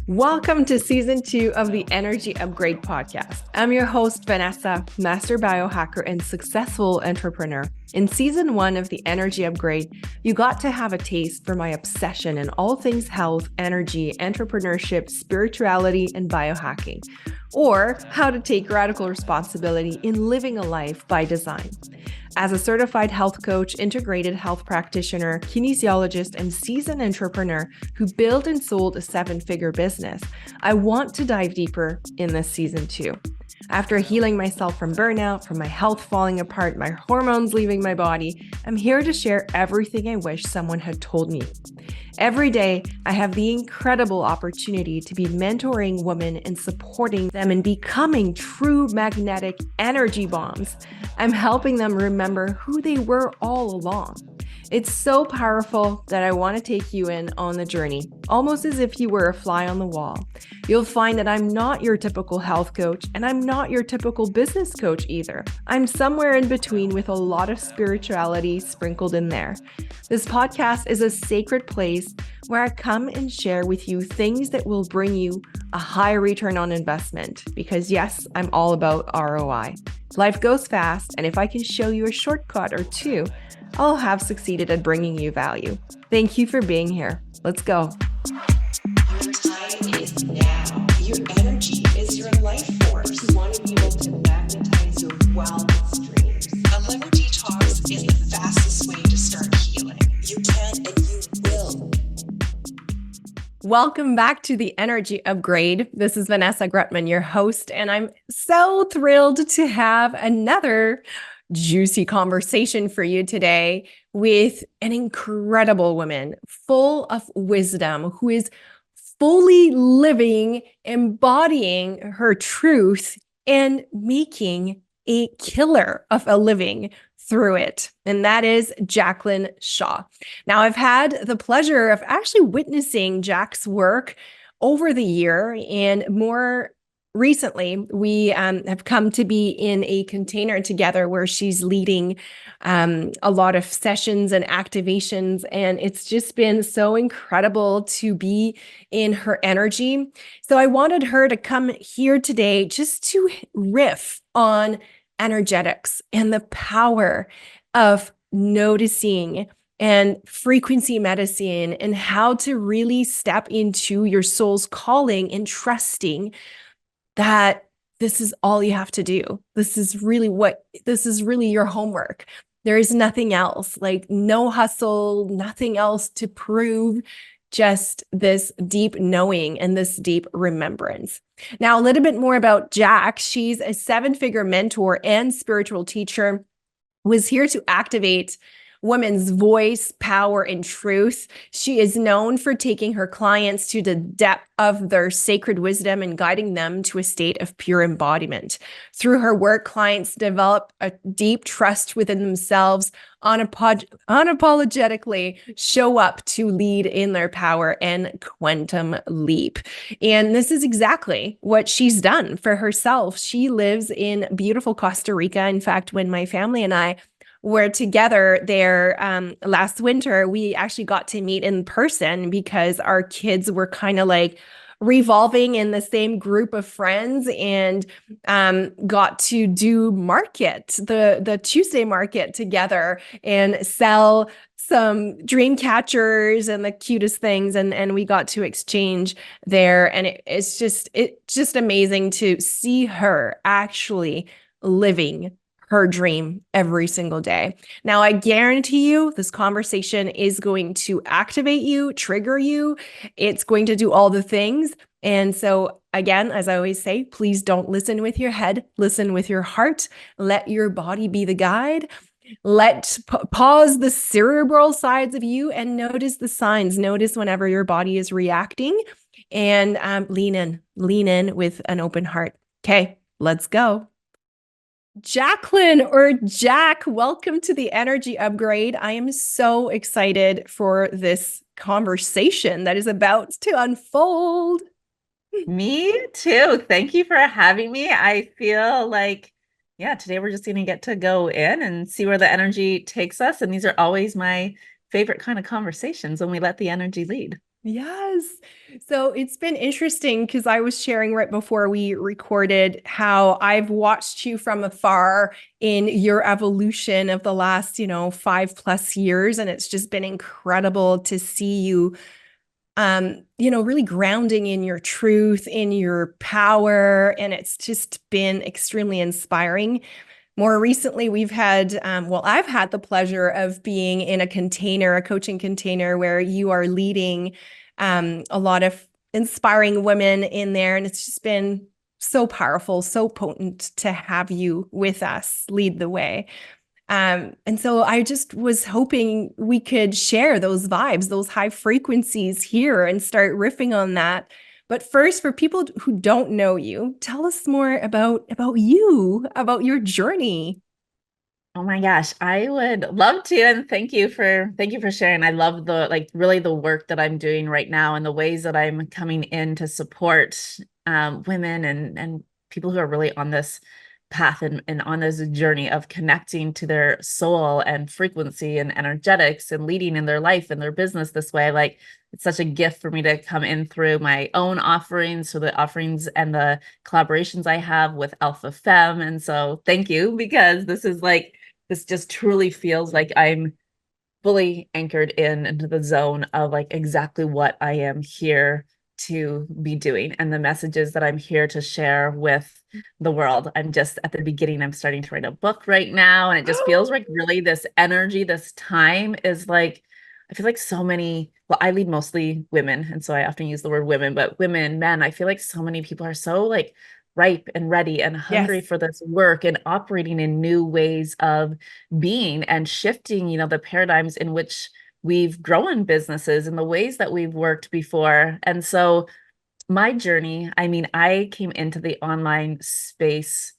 Welcome to season 2 of the Energy Upgrade podcast. I'm your host, Vanessa, master biohacker and successful entrepreneur. In season 1 of the Energy Upgrade, you got to have a taste for my obsession in all things health, energy, entrepreneurship, spirituality, and biohacking, or how to take radical responsibility in living a life by design. As a certified health coach, integrated health practitioner, kinesiologist, and seasoned entrepreneur who built and sold a 7-figure business, I want to dive deeper in this season 2. After healing myself from burnout, from my health falling apart, my hormones leaving my body, I'm here to share everything I wish someone had told me. Every day, I have the incredible opportunity to be mentoring women and supporting them in becoming true magnetic energy bombs. I'm helping them remember who they were all along. It's so powerful that I want to take you in on the journey, almost as if you were a fly on the wall. You'll find that I'm not your typical health coach, and I'm not your typical business coach either. I'm somewhere in between with a lot of spirituality sprinkled in there. This podcast is a sacred place where I come and share with you things that will bring you a high return on investment, because yes, I'm all about ROI. Life goes fast, and if I can show you a shortcut or two, I'll have succeeded at bringing you value. Thank you for being here. Let's go. Your time is now. Your energy is your life force. You want to be able to magnetize your wildest dreams. A liver detox is the fastest way to start healing. You can and you will. Welcome back to the Energy Upgrade. This is Vanessa Grutman, your host, and I'm so thrilled to have another juicy conversation for you today with an incredible woman full of wisdom who is fully living, embodying her truth and making a killer of a living through it. And that is Jaclyn Shaw. Now, I've had the pleasure of actually witnessing Jack's work over the year, and more recently, we have come to be in a container together where she's leading a lot of sessions and activations. And it's just been so incredible to be in her energy. So I wanted her to come here today just to riff on energetics and the power of noticing and frequency medicine and how to really step into your soul's calling and trusting that this is all you have to do. This is really your homework. There is nothing else, like no hustle, nothing else to prove, just this deep knowing and this deep remembrance. Now, a little bit more about Jack. She's a 7-figure mentor and spiritual teacher who is here to activate women's voice, power, and truth. She is known for taking her clients to the depth of their sacred wisdom and guiding them to a state of pure embodiment. Through her work, clients develop a deep trust within themselves, unapologetically show up to lead in their power and quantum leap. And this is exactly what she's done for herself. She lives in beautiful Costa Rica. In fact, when my family and I were together there last winter, we actually got to meet in person because our kids were kind of like revolving in the same group of friends, and got to do the Tuesday market together and sell some dream catchers and the cutest things. And we got to exchange there. And it's just amazing to see her actually living her dream every single day. Now, I guarantee you this conversation is going to activate you, trigger you. It's going to do all the things. And so again, as I always say, please don't listen with your head, listen with your heart. Let your body be the guide. Pause the cerebral sides of you and notice the signs. Notice whenever your body is reacting, and lean in with an open heart. Okay, let's go. Jaclyn, or Jack, welcome to the Energy Upgrade. I am so excited for this conversation that is about to unfold. Me too. Thank you for having me. I feel like, today we're just going to get to go in and see where the energy takes us. And these are always my favorite kind of conversations when we let the energy lead. Yes. So it's been interesting because I was sharing right before we recorded how I've watched you from afar in your evolution of the last, 5+ years. And it's just been incredible to see you, really grounding in your truth, in your power. And it's just been extremely inspiring. More recently, I've had the pleasure of being in a coaching container where you are leading a lot of inspiring women in there. And it's just been so powerful, so potent to have you with us lead the way. And so I just was hoping we could share those vibes, those high frequencies here and start riffing on that. But first, for people who don't know you, tell us more about you, about your journey. Oh my gosh, I would love to, and thank you for sharing. I love the like really the work that I'm doing right now and the ways that I'm coming in to support women and people who are really on this path and on this journey of connecting to their soul and frequency and energetics and leading in their life and their business this way. Like it's such a gift for me to come in through my own offerings, so the offerings and the collaborations I have with Alpha Femme. And so thank you, because this just truly feels like I'm fully anchored into the zone of like exactly what I am here to be doing and the messages that I'm here to share with the world. I'm just at the beginning. I'm starting to write a book right now. And it just feels like really this energy, this time is like, I feel like so many, well, I lead mostly women. And so I often use the word women, but women, men, I feel like so many people are so like ripe and ready and hungry Yes. for this work and operating in new ways of being and shifting, the paradigms in which we've grown businesses and the ways that we've worked before. And so my journey, I mean, I came into the online space,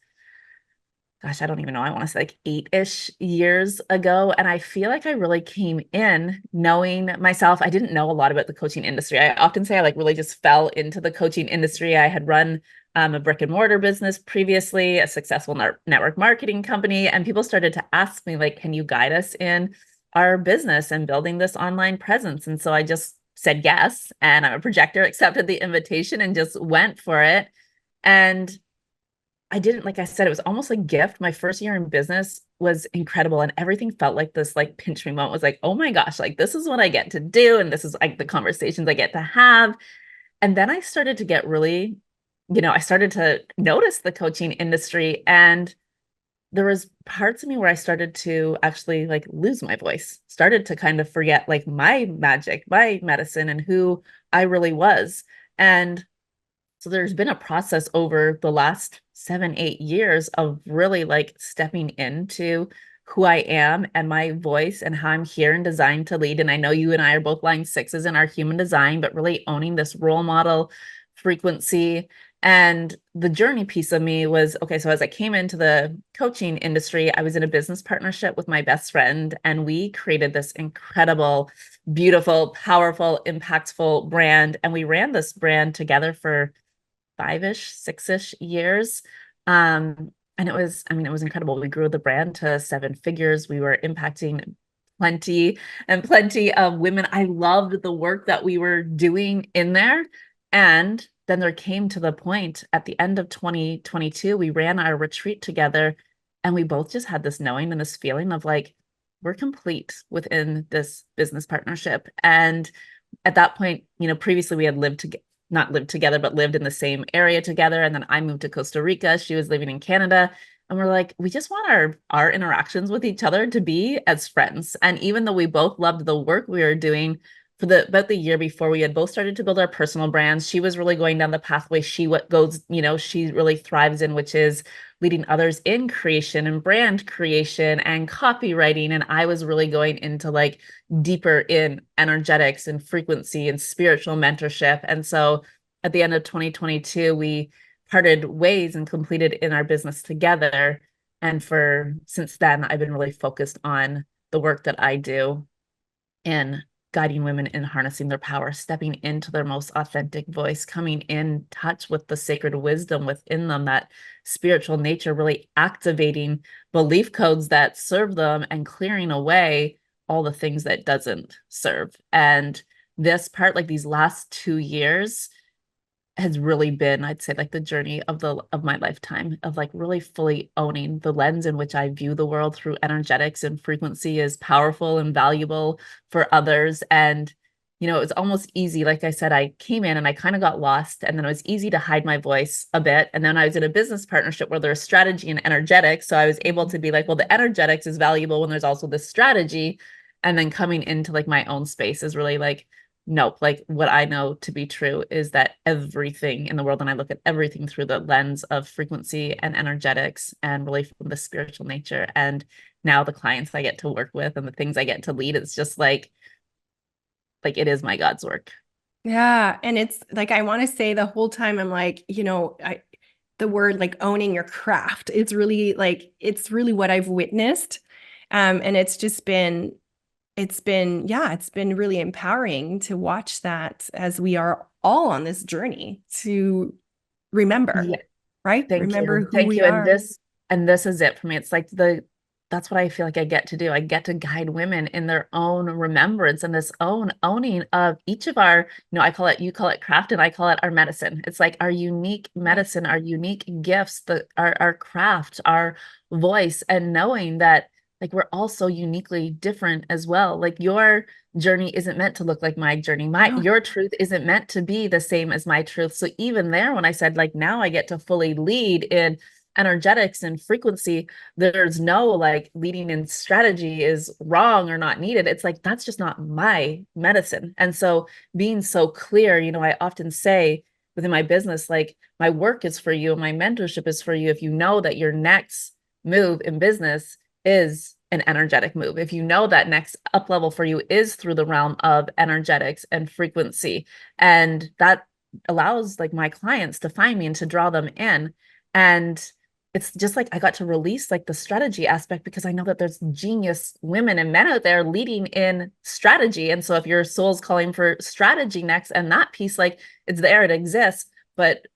gosh, I don't even know. I want to say like 8-ish years ago. And I feel like I really came in knowing myself. I didn't know a lot about the coaching industry. I often say I like really just fell into the coaching industry. I had run a brick and mortar business previously, a successful network marketing company. And people started to ask me, like, can you guide us in our business and building this online presence? And so I just said yes. And I'm a projector, accepted the invitation and just went for it. And I didn't, like I said, it was almost a gift. My first year in business was incredible. And everything felt like this like pinch me moment. It was like, oh my gosh, like this is what I get to do. And this is like the conversations I get to have. And then I started to get really, I started to notice the coaching industry. And there was parts of me where I started to actually like lose my voice, started to kind of forget like my magic, my medicine, and who I really was. And so there's been a process over the last 7, 8 years of really like stepping into who I am and my voice and how I'm here and designed to lead. And I know you and I are both line sixes in our human design, but really owning this role model frequency. And the journey piece of me was, okay, so as I came into the coaching industry, I was in a business partnership with my best friend, and we created this incredible, beautiful, powerful, impactful brand. And we ran this brand together for 5-ish, 6-ish years. And it was incredible. We grew the brand to 7 figures. We were impacting plenty and plenty of women. I loved the work that we were doing in there. And then there came to the point at the end of 2022, we ran our retreat together, and we both just had this knowing and this feeling of like, we're complete within this business partnership. And at that point, previously we had not lived together, but lived in the same area together. And then I moved to Costa Rica. She was living in Canada. And we're like, we just want our interactions with each other to be as friends. And even though we both loved the work we were doing for about the year before, we had both started to build our personal brands. She was really going down the pathway she really thrives in, which is leading others in creation and brand creation and copywriting. And I was really going into like deeper in energetics and frequency and spiritual mentorship. And so at the end of 2022, we parted ways and completed in our business together. And since then, I've been really focused on the work that I do in guiding women in harnessing their power, stepping into their most authentic voice, coming in touch with the sacred wisdom within them, that spiritual nature, really activating belief codes that serve them and clearing away all the things that doesn't serve. And this part, like these last 2 years, has really been, I'd say, like the journey of my lifetime, of like really fully owning the lens in which I view the world through energetics and frequency is powerful and valuable for others. And it's almost easy. Like I said, I came in and I kind of got lost, and then it was easy to hide my voice a bit. And then I was in a business partnership where there's strategy and energetics. So I was able to be like, well, the energetics is valuable when there's also this strategy. And then coming into like my own space is really like, nope, like what I know to be true is that everything in the world, and I look at everything through the lens of frequency and energetics and really from the spiritual nature. And now the clients I get to work with and the things I get to lead, it's just like it is my God's work. Yeah. And it's like, I want to say the whole time, I'm like, the word like owning your craft, it's really what I've witnessed. And it's been really empowering to watch that as we are all on this journey to remember, Yeah. right? Thank Remember you. who Thank we you. are. And this is it for me. It's like that's what I feel like I get to do. I get to guide women in their own remembrance and this own owning of each of our, you call it craft, and I call it our medicine. It's like our unique Yeah. medicine, our unique gifts, our craft, our voice, and knowing that like we're all so uniquely different as well. Like your journey isn't meant to look like my journey. No. Your truth isn't meant to be the same as my truth. So even there, when I said like now I get to fully lead in energetics and frequency, there's no like leading in strategy is wrong or not needed. It's like that's just not my medicine. And so being so clear, I often say within my business, like my work is for you, my mentorship is for you. If you know that your next move in business is an energetic move, if you know that next up level for you is through the realm of energetics and frequency, and that allows like my clients to find me and to draw them in. And it's just like I got to release like the strategy aspect because I know that there's genius women and men out there leading in strategy. And so if your soul's calling for strategy next, and that piece, like it's there, it exists, but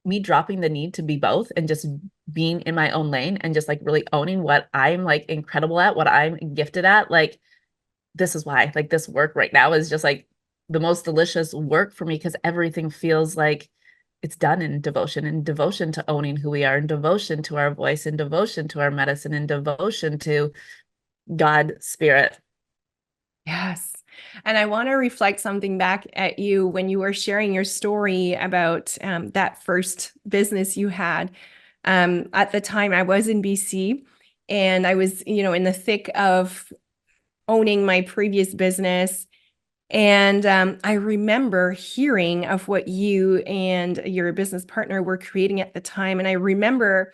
me dropping the need to be both and just being in my own lane and just like really owning what I'm like incredible at, what I'm gifted at, like this is why like this work right now is just like the most delicious work for me, because everything feels like it's done in devotion to owning who we are, in devotion to our voice, in devotion to our medicine, in devotion to God, spirit. Yes. And I want to reflect something back at you when you were sharing your story about that first business you had. At the time, I was in BC and I was, in the thick of owning my previous business. And I remember hearing of what you and your business partner were creating at the time. And I remember,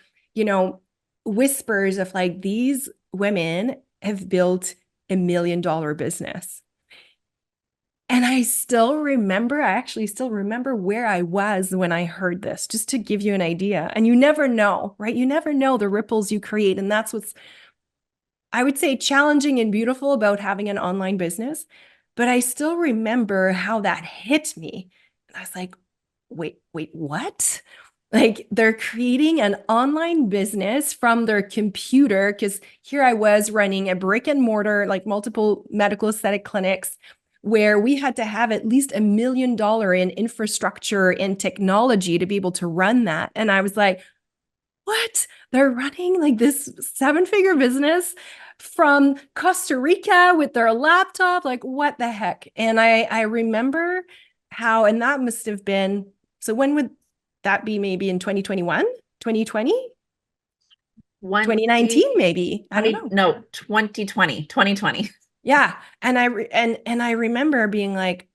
whispers of like, these women have built $1 million business. And I actually still remember where I was when I heard this, just to give you an idea. And you never know, right? You never know the ripples you create. And that's what's, I would say, challenging and beautiful about having an online business. But I still remember how that hit me. And I was like, wait, what? Like they're creating an online business from their computer. Because here I was running a brick and mortar, like multiple medical aesthetic clinics, where we had to have at least $1 million in infrastructure and technology to be able to run that. And I was like, what? They're running like this 7-figure business from Costa Rica with their laptop. Like, what the heck? And I remember how, and that must have been, so when would that be? Maybe in 2021, 2020, 20, 2019, maybe. I don't 20, know. no, 2020. Yeah. And I remember being like,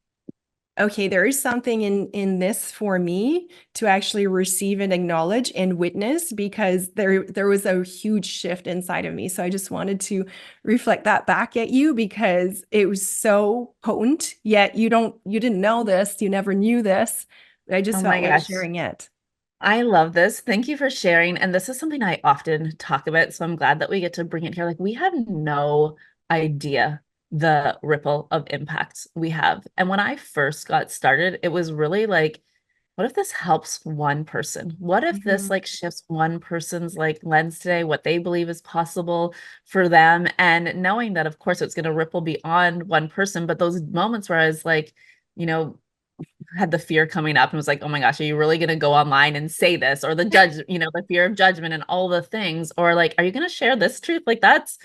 okay, there is something in this for me to actually receive and acknowledge and witness, because there was a huge shift inside of me. So I just wanted to reflect that back at you, because it was so potent, yet you didn't know this, you never knew this. I just Oh my felt like gosh. sharing it. I love this. Thank you for sharing. And this is something I often talk about. So I'm glad that we get to bring it here. Like, we have no idea the ripple of impacts we have. And when I first got started, it was really like, what if this helps one person? What if this Mhm. like shifts one person's like lens today, what they believe is possible for them? And knowing that, of course, it's going to ripple beyond one person. But those moments where I was like, had the fear coming up and was like, oh my gosh, are you really going to go online and say this? Or the the fear of judgment and all the things, or like, are you going to share this truth? Like that's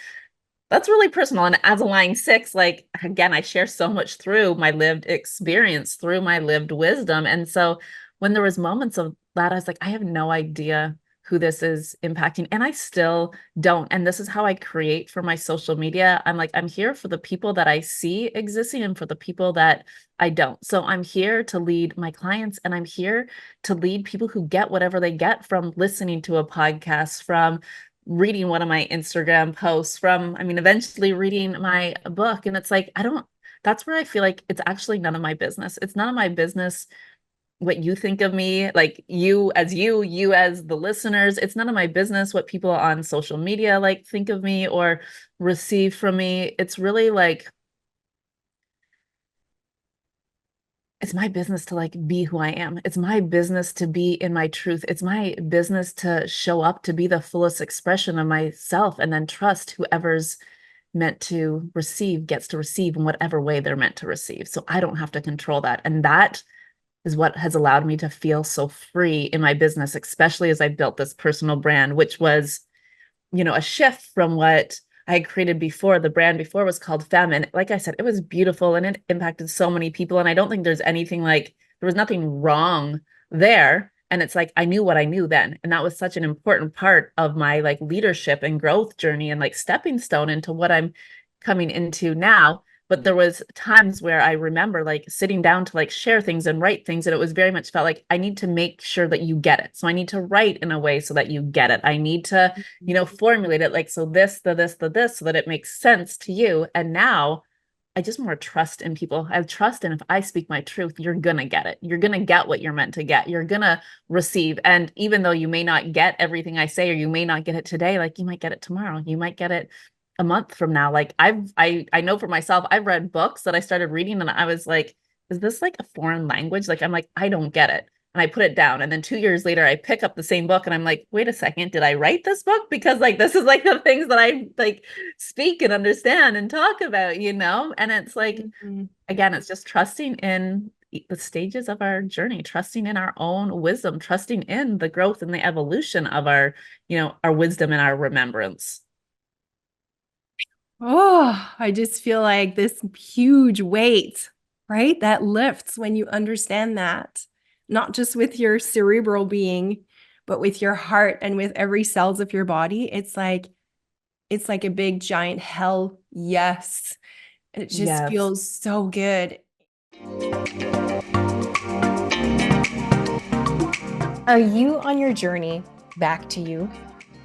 really personal. And as a lying six, like, again, I share so much through my lived experience, through my lived wisdom. And so when there was moments of that, I was like, I have no idea who this is impacting. And I still don't. And this is how I create for my social media. I'm like, I'm here for the people that I see existing and for the people that I don't. So I'm here to lead my clients, and I'm here to lead people who get whatever they get from listening to a podcast, from reading one of my Instagram posts, from, I mean, eventually reading my book. And it's like, that's where I feel like it's actually none of my business. It's none of my business what you think of me, like you as the listeners. It's none of my business what people on social media like think of me or receive from me. It's really like, it's my business to like be who I am. It's my business to be in my truth. It's my business to show up to be the fullest expression of myself, and then trust whoever's meant to receive gets to receive in whatever way they're meant to receive. So I don't have to control that. And that is what has allowed me to feel so free in my business, especially as I built this personal brand, which was, a shift from what I had created before. The brand before was called Femme. And like I said, it was beautiful and it impacted so many people. And I don't think there's anything like, there was nothing wrong there. And it's like, I knew what I knew then. And that was such an important part of my like leadership and growth journey and like stepping stone into what I'm coming into now. But there was times where I remember like sitting down to like share things and write things. And it was very much felt like I need to make sure that you get it. So I need to write in a way so that you get it. I need to, formulate it like, so this, the this, so that it makes sense to you. And now I just more trust in people. I have trust in, if I speak my truth, you're going to get it. You're going to get what you're meant to get. You're going to receive. And even though you may not get everything I say, or you may not get it today, like you might get it tomorrow. You might get it a month from now. Like I know for myself, I've read books that I started reading and I was like, is this like a foreign language? Like, I'm like, I don't get it. And I put it down. And then 2 years later, I pick up the same book and I'm like, wait a second, did I write this book? Because like, this is like the things that I like speak and understand and talk about, And it's like, again, it's just trusting in the stages of our journey, trusting in our own wisdom, trusting in the growth and the evolution of our wisdom and our remembrance. Oh, I just feel like this huge weight, right? That lifts when you understand that, not just with your cerebral being, but with your heart and with every cells of your body. It's like a big giant hell yes. It just feels so good. Are you on your journey back to you?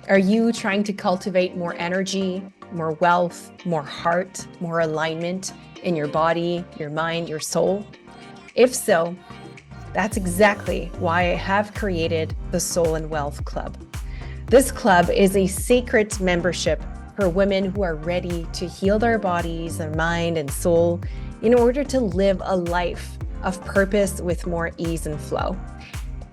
Are you trying to cultivate more energy, more wealth, more heart, more alignment in your body, your mind, your soul? If so, that's exactly why I have created the Soul and Wealth Club. This club is a sacred membership for women who are ready to heal their bodies, their mind, and soul in order to live a life of purpose with more ease and flow.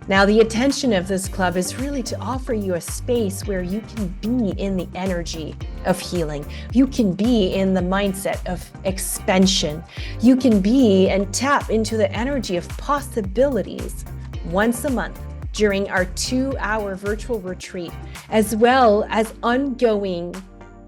Now, the intention of this club is really to offer you a space where you can be in the energy of healing. You can be in the mindset of expansion. You can be and tap into the energy of possibilities once a month during our 2-hour virtual retreat, as well as ongoing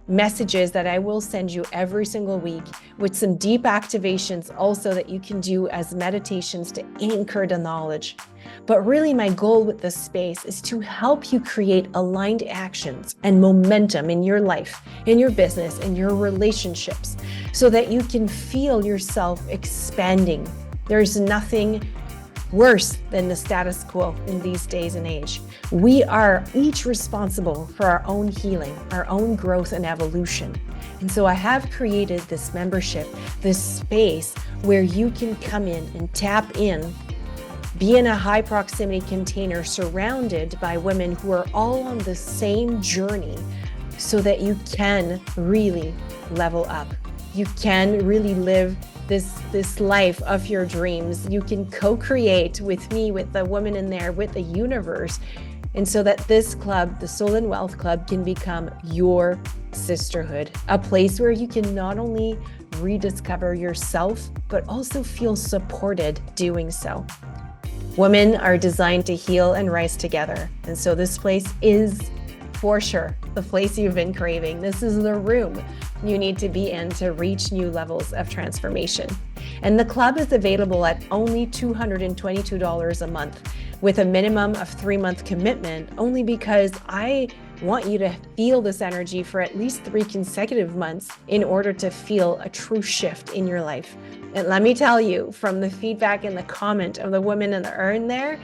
messages that I will send you every single week with some deep activations also that you can do as meditations to anchor the knowledge. But really my goal with this space is to help you create aligned actions and momentum in your life, in your business, in your relationships, so that you can feel yourself expanding. There's nothing worse than the status quo in these days and age. We are each responsible for our own healing, our own growth and evolution. And so I have created this membership, this space where you can come in and tap in, be in a high proximity container surrounded by women who are all on the same journey so that you can really level up. You can really live this life of your dreams. You can co-create with me, with the woman in there, with the universe. And so that this club, the Soul and Wealth Club, can become your sisterhood, a place where you can not only rediscover yourself, but also feel supported doing so. Women are designed to heal and rise together. And so this place is for sure the place you've been craving. This is the room you need to be in to reach new levels of transformation. And the club is available at only $222 a month with a minimum of 3-month commitment, only because I want you to feel this energy for at least 3 consecutive months in order to feel a true shift in your life. And let me tell you, from the feedback and the comment of the women in the urn there,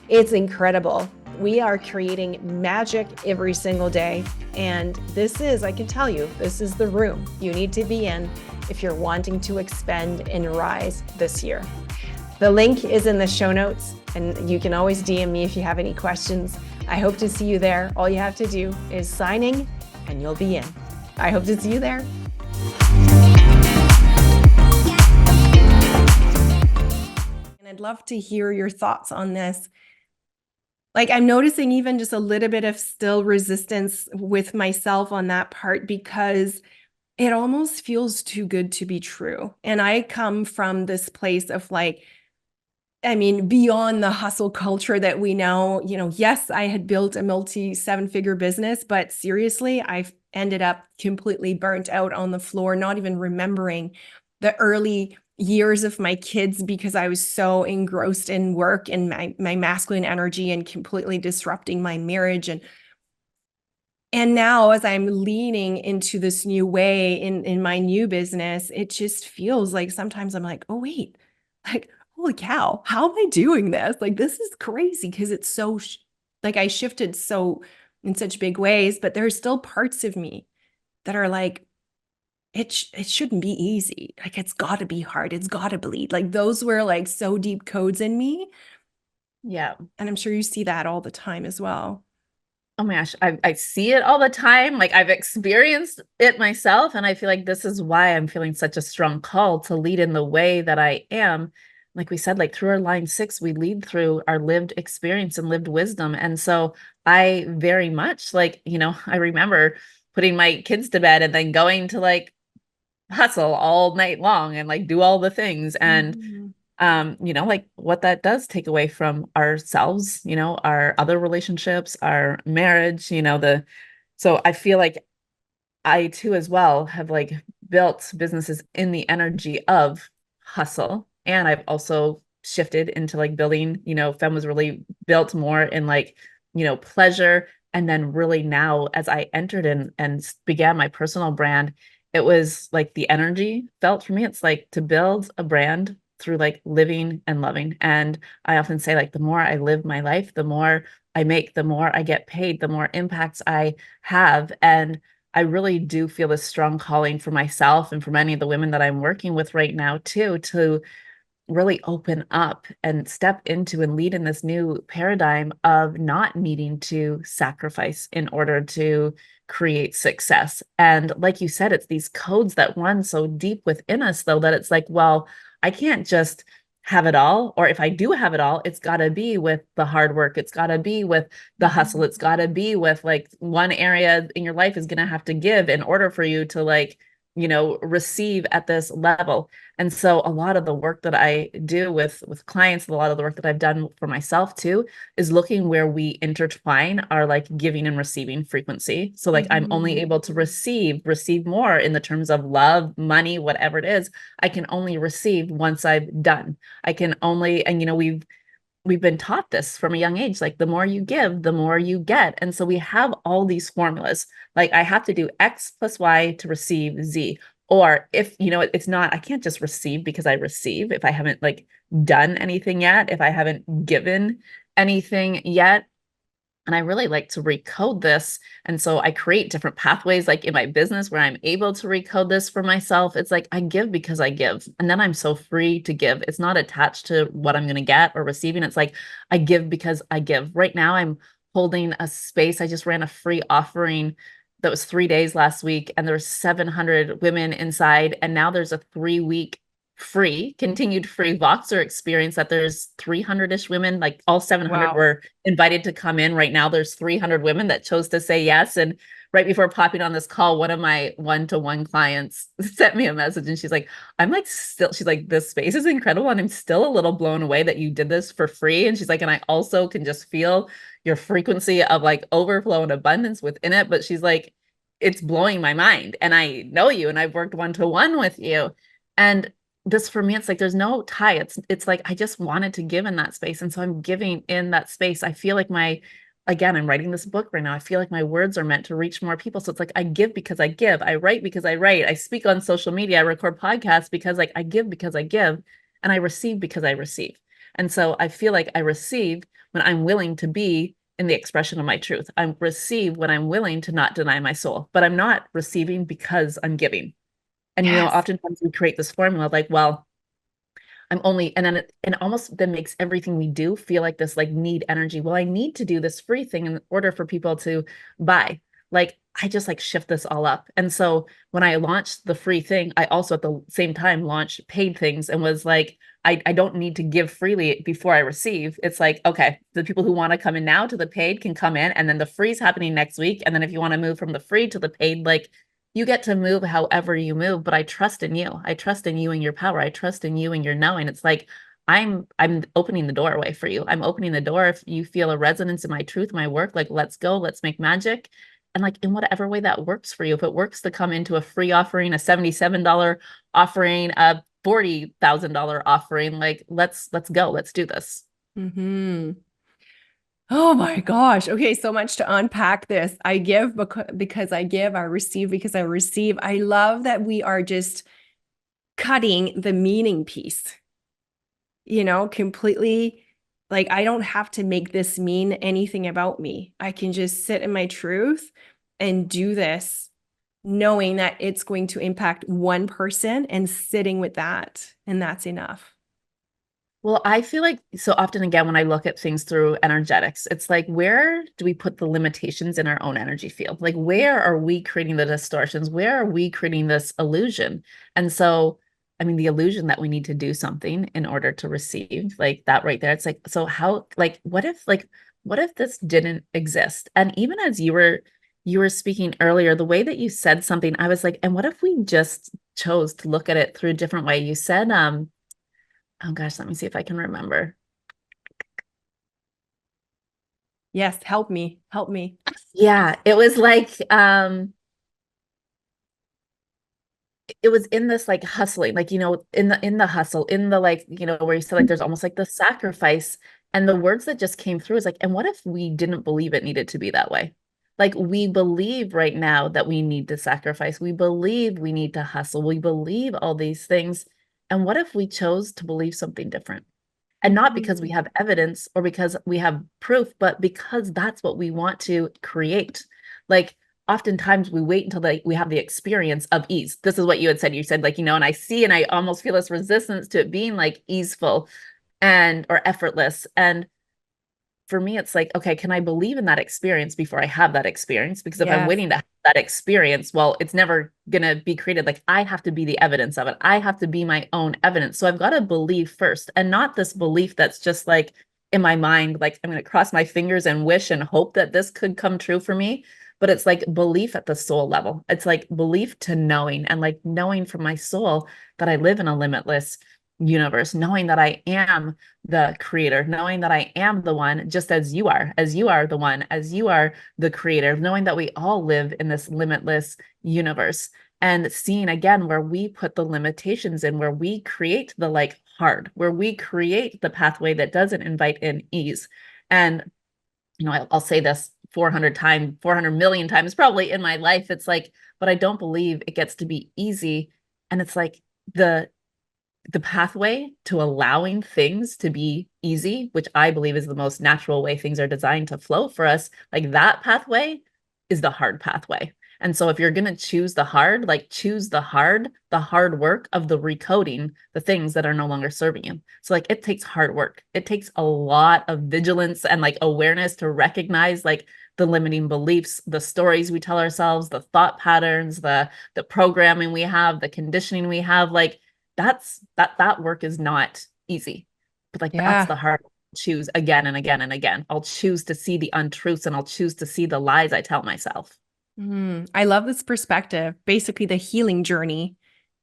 it's incredible. We are creating magic every single day. And this is, I can tell you, this is the room you need to be in if you're wanting to expand and rise this year. The link is in the show notes, and you can always DM me if you have any questions. I hope to see you there. All you have to do is signing and you'll be in. I hope to see you there. And I'd love to hear your thoughts on this. Like, I'm noticing even just a little bit of still resistance with myself on that part, because it almost feels too good to be true. And I come from this place of like, I mean, beyond the hustle culture that we know, yes, I had built a multi-7-figure business, but seriously, I've ended up completely burnt out on the floor, not even remembering the early years of my kids because I was so engrossed in work and my masculine energy and completely disrupting my marriage. And now as I'm leaning into this new way in my new business, it just feels like sometimes I'm like, oh, wait, like, holy cow, how am I doing this? Like, this is crazy because it's so, like, I shifted so in such big ways, but there's still parts of me that are like, it shouldn't be easy. Like, it's got to be hard. It's got to bleed. Like, those were like so deep codes in me. Yeah. And I'm sure you see that all the time as well. Oh my gosh, I see it all the time. Like I've experienced it myself, and I feel like this is why I'm feeling such a strong call to lead in the way that I am. Like we said, like through our line 6, we lead through our lived experience and lived wisdom. And so I very much like, I remember putting my kids to bed and then going to like hustle all night long and like do all the things. And Mhm. like what that does take away from ourselves, our other relationships, our marriage, so I feel like I too as well have like built businesses in the energy of hustle. And I've also shifted into like building, Femme was really built more in like, pleasure. And then really now as I entered in and began my personal brand, it was like the energy felt for me. It's like to build a brand through like living and loving. And I often say like the more I live my life, the more I make, the more I get paid, the more impacts I have. And I really do feel a strong calling for myself and for many of the women that I'm working with right now too, to really open up and step into and lead in this new paradigm of not needing to sacrifice in order to create success. And like you said, it's these codes that run so deep within us, though, that it's like, well, I can't just have it all. Or if I do have it all, it's got to be with the hard work. It's got to be with the hustle. It's got to be with like one area in your life is going to have to give in order for you to like, receive at this level. And so a lot of the work that I do with clients, a lot of the work that I've done for myself too, is looking where we intertwine our like giving and receiving frequency. So like I'm only able to receive more in the terms of love, money, whatever it is. I can only receive once I've done. I can only, and we've been taught this from a young age, like the more you give, the more you get. And so we have all these formulas, like I have to do X plus Y to receive Z. Or if, it's not, I can't just receive because I receive if I haven't like done anything yet, if I haven't given anything yet. And I really like to recode this. And so I create different pathways, like in my business, where I'm able to recode this for myself. It's like I give because I give. And then I'm so free to give. It's not attached to what I'm going to get or receiving. It's like I give because I give. Right now, I'm holding a space. I just ran a free offering that was 3 days last week, and there were 700 women inside. And now there's a 3-week free, continued free Voxer experience that there's 300-ish women, like all 700 Wow. were invited to come in. Right now, there's 300 women that chose to say yes. And right before popping on this call, one of my one-to-one clients sent me a message and she's like, she's like, this space is incredible. And I'm still a little blown away that you did this for free. And she's like, and I also can just feel your frequency of like overflow and abundance within it. But she's like, it's blowing my mind. And I know you and I've worked one-to-one with you. And this for me, it's like there's no tie. It's like I just wanted to give in that space. And so I'm giving in that space. I feel like again, I'm writing this book right now. I feel like my words are meant to reach more people. So it's like I give because I give. I write because I write. I speak on social media. I record podcasts because like I give because I give. And I receive because I receive. And so I feel like I receive when I'm willing to be in the expression of my truth. I receive when I'm willing to not deny my soul, but I'm not receiving because I'm giving. And, Yes. oftentimes we create this formula like, well, I'm only, and then it almost then makes everything we do feel like this like need energy. Well, I need to do this free thing in order for people to buy. Like, I just like shift this all up. And so when I launched the free thing, I also at the same time launched paid things and was like, I don't need to give freely before I receive. It's like, okay, the people who want to come in now to the paid can come in, and then the free is happening next week. And then if you want to move from the free to the paid, like you get to move however you move, but I trust in you. I trust in you and your power. I trust in you and your knowing. It's like I'm opening the doorway for you. I'm opening the door. If you feel a resonance in my truth, my work, like let's go, let's make magic. And like in whatever way that works for you. If it works to come into a free offering, a $77 offering, a $40,000 offering, like let's go. Let's do this. Hmm. Oh my gosh. Okay, so much to unpack this. I give because I give, I receive because I receive. I love that we are just cutting the meaning piece, completely. Like, I don't have to make this mean anything about me. I can just sit in my truth and do this, knowing that it's going to impact one person and sitting with that. And that's enough. Well, I feel like so often, again, when I look at things through energetics, it's like, where do we put the limitations in our own energy field? Like, where are we creating the distortions? Where are we creating this illusion? And so, I mean, the illusion that we need to do something in order to receive, like that right there, it's like, so how, what if this didn't exist? And even as you were speaking earlier, the way that you said something, I was like, and what if we just chose to look at it through a different way? You said, oh gosh, let me see if I can remember. Yes, help me. Help me. Yeah, it was like it was in this like hustling, like in the hustle, in the like, where you said like there's almost like the sacrifice. And the words that just came through is like, and what if we didn't believe it needed to be that way? Like we believe right now that we need to sacrifice. We believe we need to hustle. We believe all these things. And what if we chose to believe something different? And not because we Mhm. have evidence or because we have proof, but because that's what we want to create. Like oftentimes we wait until we have the experience of ease. This is what you had said. You said like, and I see and I almost feel this resistance to it being like easeful and or effortless. And for me, it's like, okay, can I believe in that experience before I have that experience? Because if I'm Yes. waiting to have that experience, well, it's never going to be created. Like I have to be the evidence of it. I have to be my own evidence. So I've got to believe first, and not this belief that's just like in my mind, like I'm going to cross my fingers and wish and hope that this could come true for me. But it's like belief at the soul level. It's like belief to knowing, and like knowing from my soul that I live in a limitless universe, knowing that I am the creator, knowing that I am the one, just as you are the one, as you are the creator, knowing that we all live in this limitless universe, and seeing again where we put the limitations in, where we create the like hard, where we create the pathway that doesn't invite in ease. And I'll say this 400 times, 400 million times probably in my life. It's like, but I don't believe it gets to be easy. And it's like the pathway to allowing things to be easy, which I believe is the most natural way things are designed to flow for us, like that pathway is the hard pathway. And so if you're going to choose the hard, like choose the hard work of the recoding the things that are no longer serving you. So like it takes hard work. It takes a lot of vigilance and like awareness to recognize like the limiting beliefs, the stories we tell ourselves, the thought patterns, the programming we have, the conditioning we have, like that work is not easy. But like that's Yeah. the hard choose again and again and again. I'll choose to see the untruths and I'll choose to see the lies I tell myself. I love this perspective. Basically, the healing journey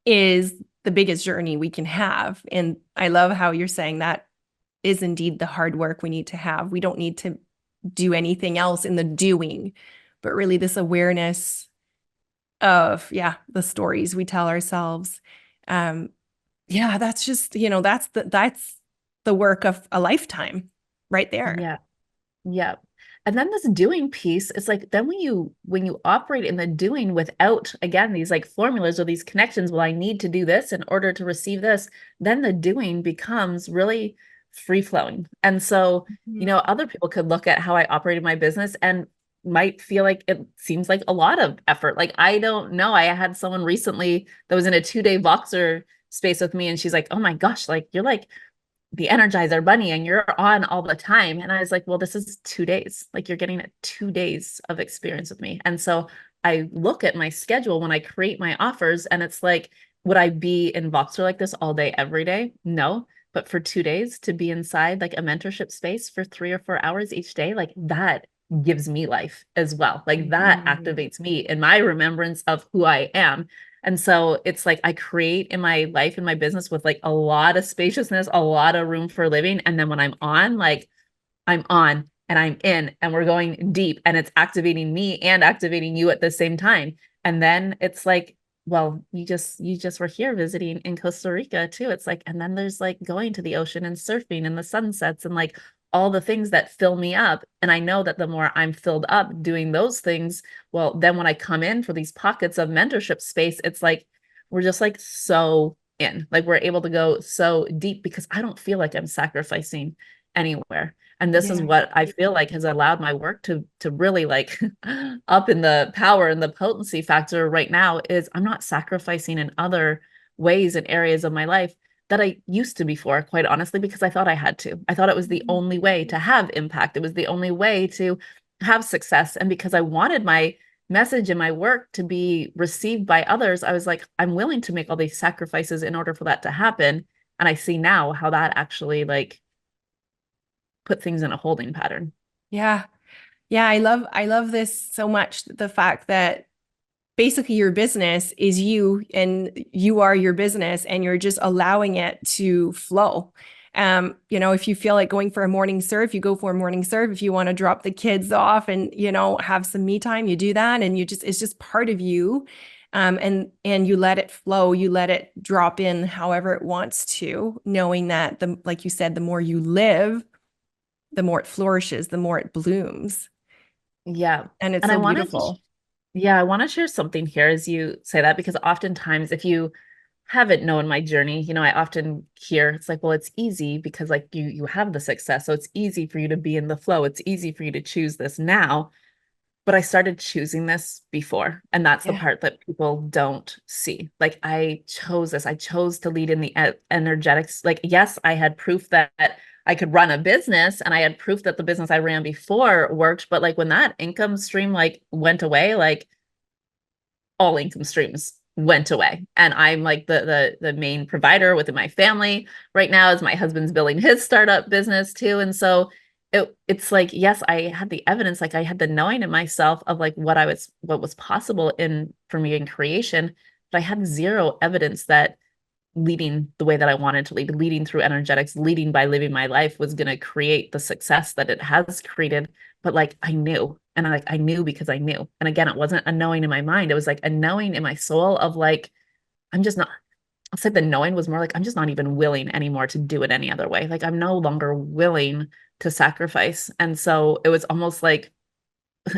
is the biggest journey we can have. And I love how you're saying that is indeed the hard work we need to have. We don't need to do anything else in the doing, but really this awareness of, yeah, the stories we tell ourselves. Um, yeah, that's just, that's the work of a lifetime right there. Yeah. Yeah. And then this doing piece, it's like then when you operate in the doing without again these like formulas or these connections, well, I need to do this in order to receive this, then the doing becomes really free flowing. And so, Mhm. other people could look at how I operated my business and might feel like it seems like a lot of effort. Like I don't know. I had someone recently that was in a 2-day Voxer space with me and she's like, "Oh my gosh, like you're like the Energizer Bunny and you're on all the time." And I was like, well, this is 2 days. Like you're getting 2 days of experience with me. And so I look at my schedule when I create my offers and it's like, would I be in Voxer like this all day, every day? No. But for 2 days to be inside like a mentorship space for 3 or 4 hours each day, like that gives me life as well. Like that Mhm. activates me in my remembrance of who I am. And so it's like I create in my life, in my business with like a lot of spaciousness, a lot of room for living. And then when I'm on, like I'm on and I'm in and we're going deep and it's activating me and activating you at the same time. And then it's like, well, you just were here visiting in Costa Rica too. It's like, and then there's like going to the ocean and surfing and the sunsets and like all the things that fill me up. And I know that the more I'm filled up doing those things, well, then when I come in for these pockets of mentorship space, it's like we're just like so in, like we're able to go so deep because I don't feel like I'm sacrificing anywhere. And this is Yeah. what I feel like has allowed my work to really like up in the power and the potency factor right now is I'm not sacrificing in other ways and areas of my life that I used to before, quite honestly, because I thought I had to. I thought it was the only way to have impact. It was the only way to have success. And because I wanted my message and my work to be received by others, I was like, I'm willing to make all these sacrifices in order for that to happen. And I see now how that actually like put things in a holding pattern. Yeah. Yeah, I love this so much. The fact that basically your business is you and you are your business and you're just allowing it to flow. If you feel like going for a morning surf, you go for a morning surf. If you want to drop the kids off and, have some me time, you do that. And it's just part of you. And you let it flow, you let it drop in however it wants to, knowing that like you said, the more you live, the more it flourishes, the more it blooms. Yeah. And it's And so beautiful. I want to share something here as you say that, because oftentimes if you haven't known my journey, I often hear it's like, well, it's easy because like you have the success. So it's easy for you to be in the flow. It's easy for you to choose this now. But I started choosing this before. And that's the Yeah. part that people don't see. Like I chose this. I chose to lead in the energetics. Like, yes, I had proof that I could run a business and I had proof that the business I ran before worked. But like when that income stream like went away, like all income streams went away. And I'm like the main provider within my family right now as my husband's building his startup business too. And so it's like, yes, I had the evidence, like I had the knowing in myself of like what was possible in for me in creation, but I had zero evidence that leading the way that I wanted to lead, leading through energetics, leading by living my life was going to create the success that it has created. But like I knew, and I knew because I knew. And again, it wasn't a knowing in my mind. It was like a knowing in my soul of like, I'm just not, I'll say the knowing was more like, I'm just not even willing anymore to do it any other way. Like I'm no longer willing to sacrifice. And so it was almost like,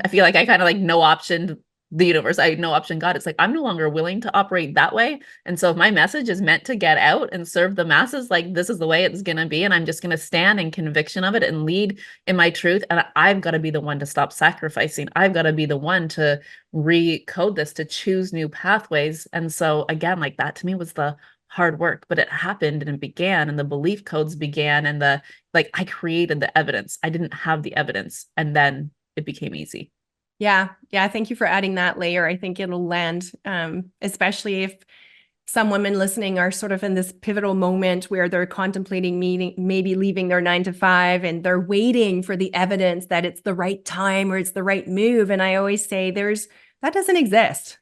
I feel like I kind of like no option the universe. I no option God. It's like I'm no longer willing to operate that way. And so if my message is meant to get out and serve the masses, like this is the way it's gonna be. And I'm just gonna stand in conviction of it and lead in my truth. And I've got to be the one to stop sacrificing. I've got to be the one to recode this, to choose new pathways. And so again, like that to me was the hard work, but it happened and it began and the belief codes began and the like I created the evidence. I didn't have the evidence. And then it became easy. Yeah. Yeah. Thank you for adding that layer. I think it'll land, especially if some women listening are sort of in this pivotal moment where they're contemplating meeting, maybe leaving their 9 to 5, and they're waiting for the evidence that it's the right time or it's the right move. And I always say that doesn't exist,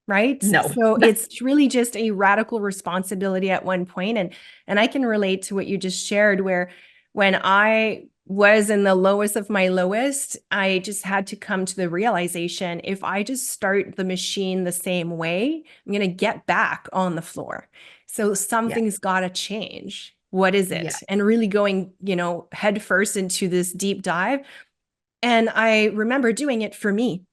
right? No. So it's really just a radical responsibility at one point. And I can relate to what you just shared, where when I was in the lowest of my lowest, I just had to come to the realization, if I just start the machine the same way, I'm going to get back on the floor. So Yeah. something's got to change. What is Yeah. it? And really going, head first into this deep dive. And I remember doing it for me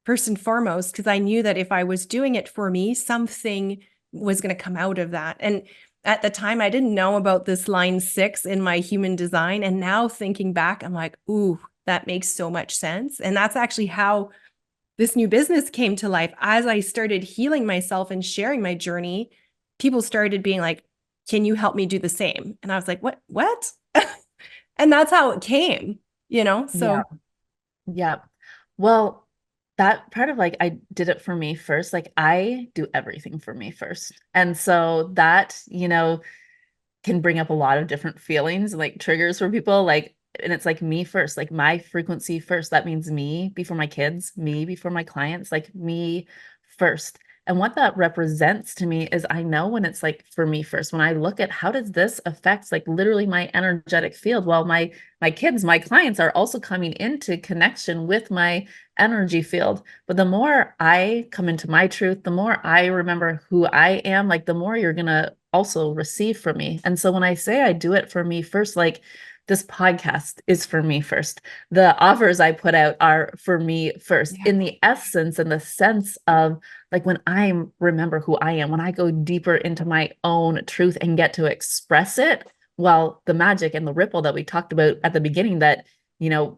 first and foremost, because I knew that if I was doing it for me, something was going to come out of that. And at the time, I didn't know about this line 6 in my human design. And now thinking back, I'm like, ooh, that makes so much sense. And that's actually how this new business came to life. As I started healing myself and sharing my journey, people started being like, can you help me do the same? And I was like, what? And that's how it came, Yeah. So. Yeah. Well, that part of like, I did it for me first. Like, I do everything for me first. And so that, can bring up a lot of different feelings and like triggers for people. Like, and it's like me first, like my frequency first. That means me before my kids, me before my clients, like me first. And what that represents to me is I know when it's like for me first, when I look at how does this affect like literally my energetic field, while my kids, my clients are also coming into connection with my energy field. But the more I come into my truth, the more I remember who I am, like the more you're gonna also receive from me. And so when I say I do it for me first, like this podcast is for me first. The offers I put out are for me first, Yeah. in the essence and the sense of like when I remember who I am, when I go deeper into my own truth and get to express it, well, the magic and the ripple that we talked about at the beginning that,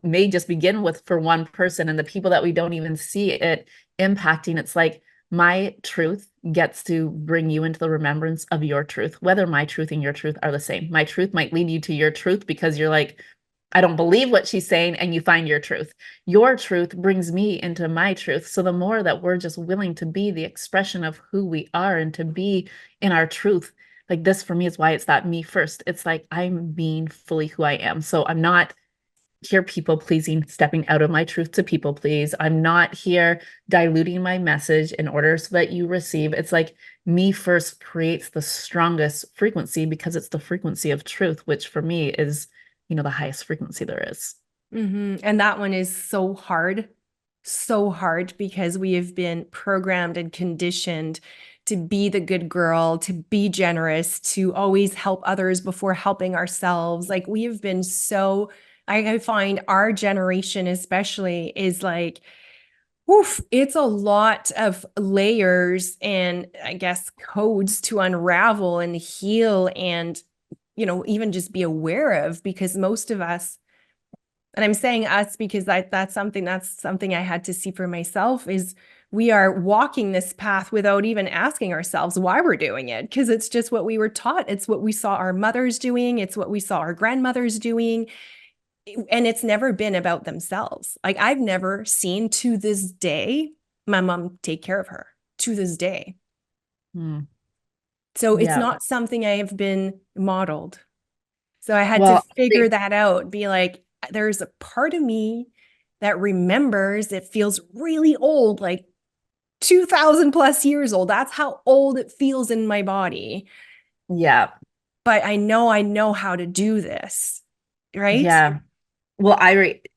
may just begin with for one person and the people that we don't even see it impacting, it's like my truth gets to bring you into the remembrance of your truth, whether my truth and your truth are the same. My truth might lead you to your truth because you're like, I don't believe what she's saying, and you find your truth. Your truth brings me into my truth. So the more that we're just willing to be the expression of who we are and to be in our truth, like this for me is why it's that me first. It's like I'm being fully who I am. So I'm not here people pleasing, stepping out of my truth to people please. I'm not here diluting my message in order so that you receive. It's like me first creates the strongest frequency because it's the frequency of truth, which for me is, the highest frequency there is. And that one is so hard because we have been programmed and conditioned to be the good girl, to be generous, to always help others before helping ourselves. Like we have been so, I find our generation especially is like, oof, it's a lot of layers and I guess codes to unravel and heal and, even just be aware of, because most of us, and I'm saying us because that's something I had to see for myself, is we are walking this path without even asking ourselves why we're doing it, because it's just what we were taught. It's what we saw our mothers doing. It's what we saw our grandmothers doing. And it's never been about themselves. Like I've never seen to this day my mom take care of her to this day. Hmm. So it's Yeah. not something I have been modeled. So I had to Well, figure that out, be like, there's a part of me that remembers it feels really old, like 2000 plus years old. That's how old it feels in my body. yeah. But I know how to do this, right? Yeah. Well,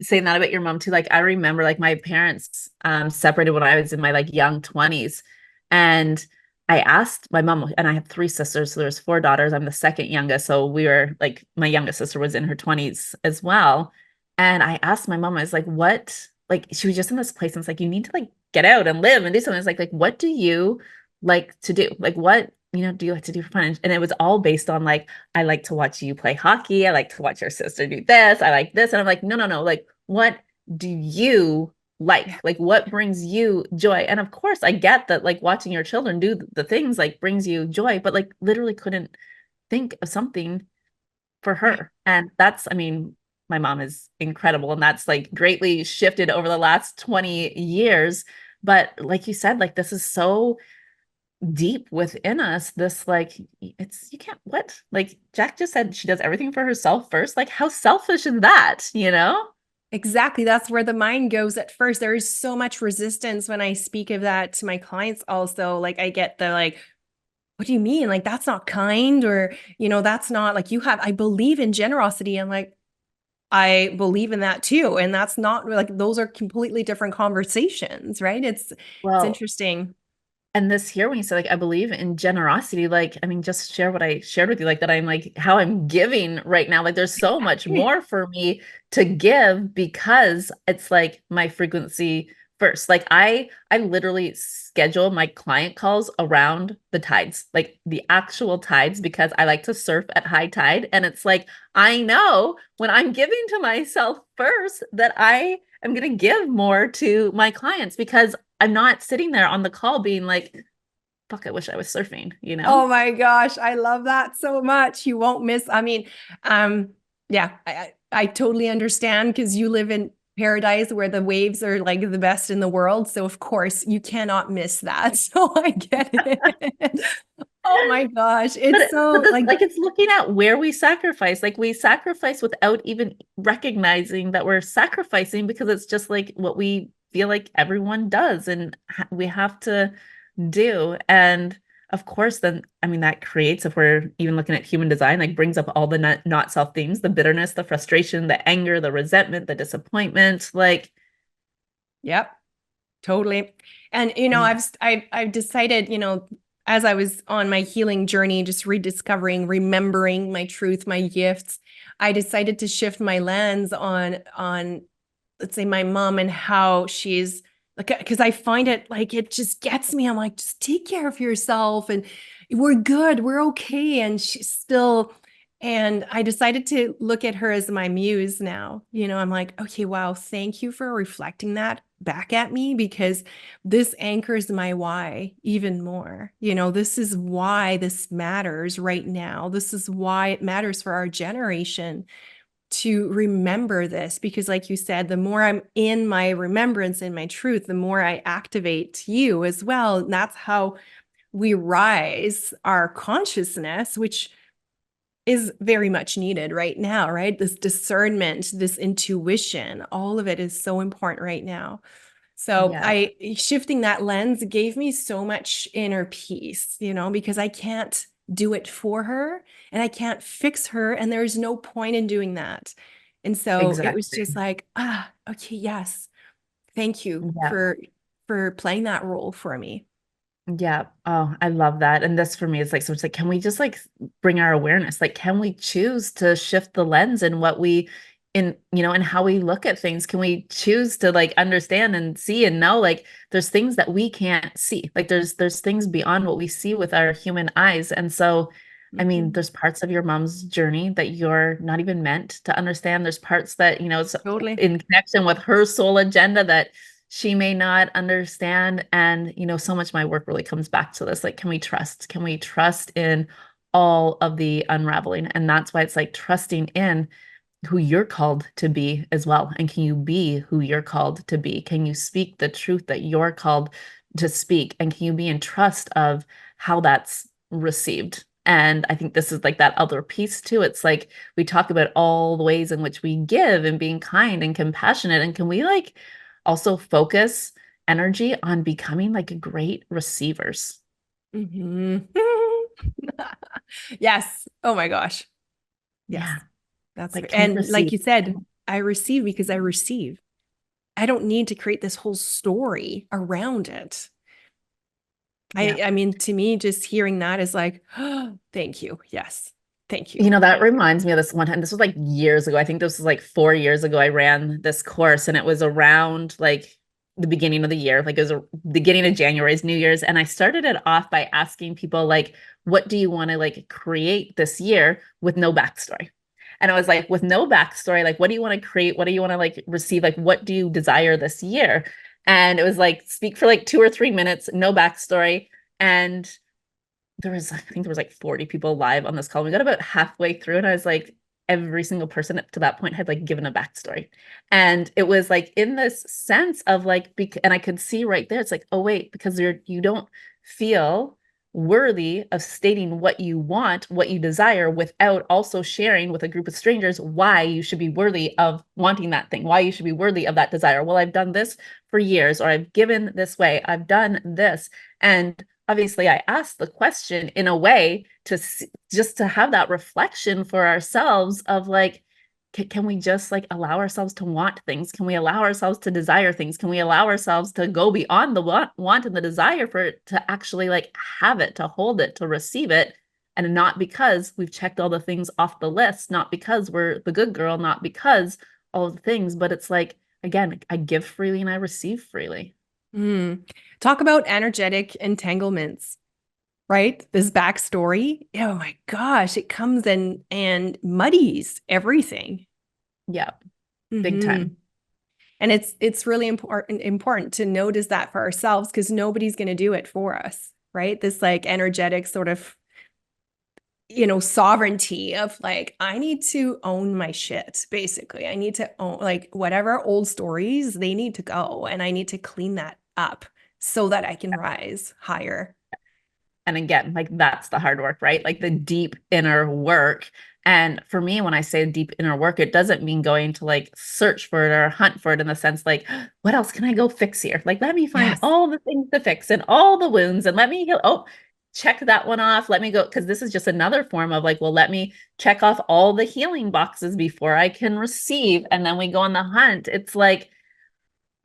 saying that about your mom too, like I remember like my parents separated when I was in my like young 20s. And I asked my mom, and I have three sisters, so there's four daughters. I'm the second youngest. So we were like my youngest sister was in her 20s as well. And I asked my mom, I was like, what? Like she was just in this place and it's like, you need to like get out and live and do something. It's like what do you like to do? Like what, do you like to do for fun? And it was all based on like I like to watch you play hockey. I like to watch your sister do this. I like this. And I'm like, no, no, no. Like, what do you like? Like, what brings you joy? And of course, I get that like watching your children do the things like brings you joy, but like literally couldn't think of something for Yeah. her. And that's, I mean, my mom is incredible. And that's like greatly shifted over the last 20 years. But like you said, like this is so deep within us this like it's you can't what like Jack just said she does everything for herself first. Like how selfish is that, you know? Exactly. That's where the mind goes at first. There is so much resistance when I speak of that to my clients also. Like I get the like, what do you mean? Like that's not kind or, that's not like you have, I believe in generosity. And like, I believe in that too. And that's not like those are completely different conversations, right? It's Well, interesting. and this here, when you say like I believe in generosity, like I mean, just share what I shared with you, like that I'm like how I'm giving right now. Like there's so much more for me to give because it's like my frequency first. Like I literally schedule my client calls around the tides, like the actual tides, because I like to surf at high tide. And it's like I know when I'm giving to myself first that I am gonna give more to my clients because I'm not sitting there on the call being like, fuck, I wish I was surfing, you know? Oh my gosh, I love that so much. You won't miss. I mean, um, yeah, I totally understand because you live in paradise where the waves are like the best in the world. So of course you cannot miss that. So I get it. Oh my gosh. But It's so this like, like it's looking at where we sacrifice. Like we sacrifice without even recognizing that we're sacrificing because it's just like what we feel like everyone does and we have to do. And of course, then I mean that creates, if we're even looking at human design, like brings up all the not self themes, the bitterness, the frustration, the anger, the resentment, the disappointment. Like, yep. Totally. And yeah, I've decided, as I was on my healing journey, just rediscovering, remembering my truth, my gifts, I decided to shift my lens on let's say my mom and how she's like because I find it like it just gets me. I'm like, just take care of yourself and we're good, we're okay. And she's still and I decided to look at her as my muse now. I'm like, okay, wow, thank you for reflecting that back at me because this anchors my why even more. This is why this matters right now. This is why it matters for our generation to remember this because like you said, the more I'm in my remembrance and my truth, the more I activate you as well. And that's how we rise our consciousness, which is very much needed right now, right? This discernment, this intuition, all of it is so important right now. So yeah, I shifting that lens gave me so much inner peace, because I can't do it for her and I can't fix her and there's no point in doing that. And so it was exactly. just like, okay, yes. Thank you Yeah. for playing that role for me. Yeah. Oh, I love that. And this for me is like, so it's like, can we just like bring our awareness? Like, can we choose to shift the lens in what we, in, and how we look at things? Can we choose to like understand and see and know like there's things that we can't see? Like there's things beyond what we see with our human eyes. And so, I mean, Mhm. there's parts of your mom's journey that you're not even meant to understand. There's parts that, it's Totally. in connection with her soul agenda that she may not understand. And, so much of my work really comes back to this. Like, can we trust? Can we trust in all of the unraveling? And that's why it's like trusting in who you're called to be as well. And can you be who you're called to be? Can you speak the truth that you're called to speak? And can you be in trust of how that's received? And I think this is like that other piece too. It's like we talk about all the ways in which we give and being kind and compassionate. And can we like also focus energy on becoming like great receivers? Mhm. Yes. Oh my gosh. Yes. Yeah. That's Like, can we and like receive? you said, I receive because I receive. I don't need to create this whole story around it. Yeah. I mean, to me, just hearing that is like, oh, thank you. Yes. Thank you. That reminds me of this one time. This was like years ago. I think this was like 4 years ago. I ran this course and it was around like the beginning of the year. Like it was a beginning of January's New Year's. And I started it off by asking people like, what do you want to like create this year with no backstory? And I was like, with no backstory, like, what do you want to create? What do you want to like receive? Like, what do you desire this year? And it was like, speak for like 2 or 3 minutes, no backstory. And I think there was like 40 people live on this call. We got about halfway through, and I was like, every single person up to that point had like given a backstory. And it was like in this sense of like, and I could see right there, it's like, oh, wait, because you don't feel worthy of stating what you want, what you desire, without also sharing with a group of strangers why you should be worthy of wanting that thing, why you should be worthy of that desire. Well, I've done this for years, or I've given this way, I've done this. And obviously, I asked the question in a way to just to have that reflection for ourselves of like, can we just like allow ourselves to want things? Can we allow ourselves to desire things? Can we allow ourselves to go beyond the want and the desire for it to actually like have it, to hold it, to receive it? And not because we've checked all the things off the list, not because we're the good girl, not because all of the things, but it's like, again, I give freely and I receive freely. Talk about energetic entanglements, right? This backstory. Oh my gosh, it comes in and muddies everything. Yeah, big time. And it's really important to notice that for ourselves, because nobody's going to do it for us, right? This like energetic sort of, sovereignty of like, I need to own my shit, basically. I need to own like whatever old stories, they need to go, and I need to clean that up so that I can rise higher. And again, like that's the hard work, right? Like the deep inner work. And for me, when I say deep inner work, it doesn't mean going to like search for it or hunt for it in the sense like, what else can I go fix here? Like, let me find Yes. all the things to fix and all the wounds and let me heal. Oh, check that one off. Let me go. Cause this is just another form of like, well, let me check off all the healing boxes before I can receive. And then we go on the hunt. It's like,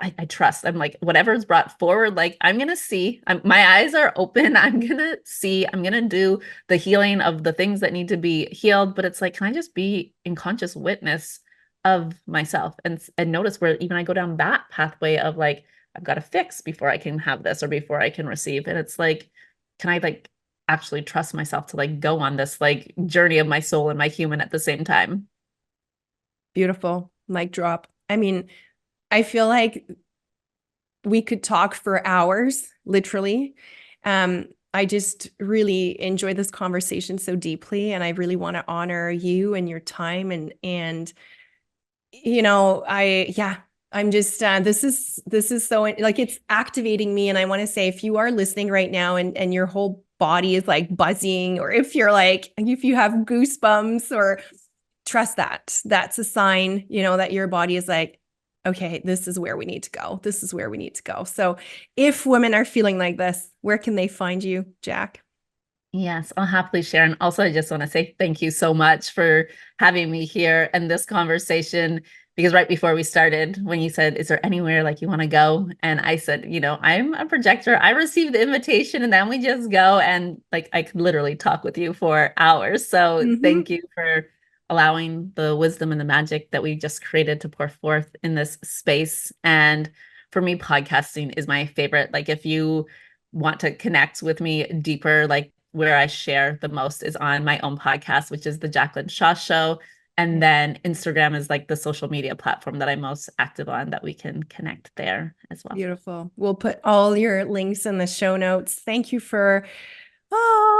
I trust. I'm like, whatever's brought forward, like I'm going to see, my eyes are open. I'm going to see, I'm going to do the healing of the things that need to be healed. But it's like, can I just be in conscious witness of myself and notice where even I go down that pathway of like, I've got to fix before I can have this or before I can receive. And it's like, can I like actually trust myself to like go on this like journey of my soul and my human at the same time? Beautiful. Mic drop. I mean, I feel like we could talk for hours, literally. I just really enjoy this conversation so deeply, and I really want to honor you and your time. I'm just this is so like it's activating me, and I want to say, if you are listening right now and your whole body is like buzzing, or if you have goosebumps, or trust that that's a sign, that your body is like, okay, this is where we need to go. This is where we need to go. So if women are feeling like this, where can they find you, Jac? Yes, I'll happily share. And also, I just want to say thank you so much for having me here and this conversation. Because right before we started, when you said, is there anywhere like you want to go? And I said, I'm a projector. I received the invitation and then we just go. And like, I could literally talk with you for hours. So thank you for allowing the wisdom and the magic that we just created to pour forth in this space. And for me, podcasting is my favorite. Like, if you want to connect with me deeper, like where I share the most is on my own podcast, which is the Jaclyn Shaw Show. And then Instagram is like the social media platform that I'm most active on, that we can connect there as well. Beautiful. We'll put all your links in the show notes. Thank you for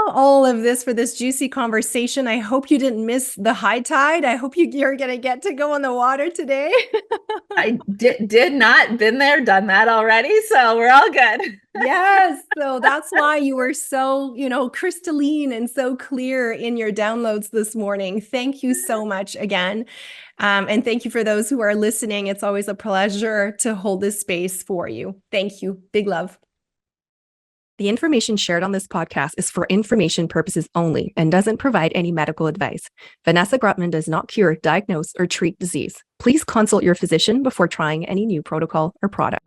all of this, for this juicy conversation. I hope you didn't miss the high tide. I hope you're going to get to go in the water today. I did not, been there, done that already. So we're all good. Yes. So that's why you were so, crystalline and so clear in your downloads this morning. Thank you so much again. And thank you for those who are listening. It's always a pleasure to hold this space for you. Thank you. Big love. The information shared on this podcast is for information purposes only and doesn't provide any medical advice. Vanessa Grutman does not cure, diagnose, or treat disease. Please consult your physician before trying any new protocol or product.